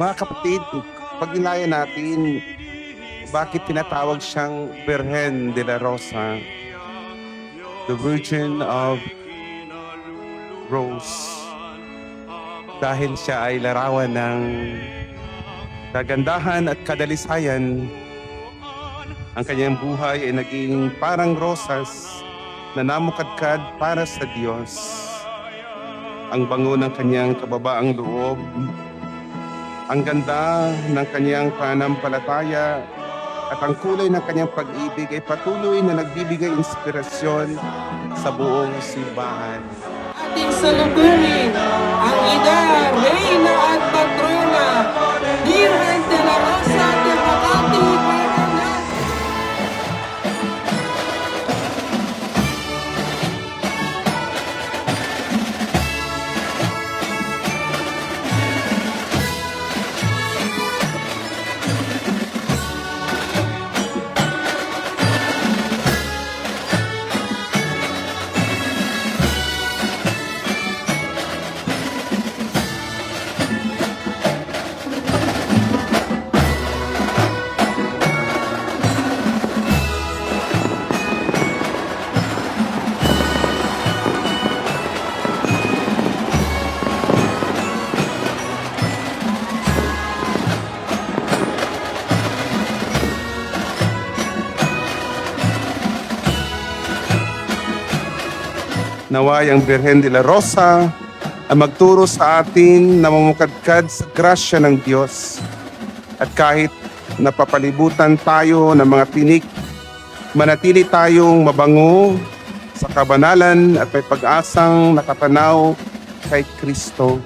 Mga kapatid, pag-ilayan natin bakit tinatawag siyang Birhen de la Rosa, the Virgin of Rose. Dahil siya ay larawan ng kagandahan at kadalisayan, ang kanyang buhay ay naging parang rosas na namukadkad para sa Diyos. Ang bango ng kanyang kababaang loob, ang ganda ng kanyang pananampalataya at ang kulay ng kanyang pag-ibig ay patuloy na nagbibigay inspirasyon sa buong simbahan. Ating salubungin ang ina, reyna at patrona, Birhen de la Rosa de Makati, Maranatha. Naway ang Birhen de la Rosa ang magturo sa atin na mamukadkad sa grasya ng Diyos. At kahit napapalibutan tayo ng mga tinik, manatili tayong mabango sa kabanalan at may pag-asang nakatanaw kay Kristo.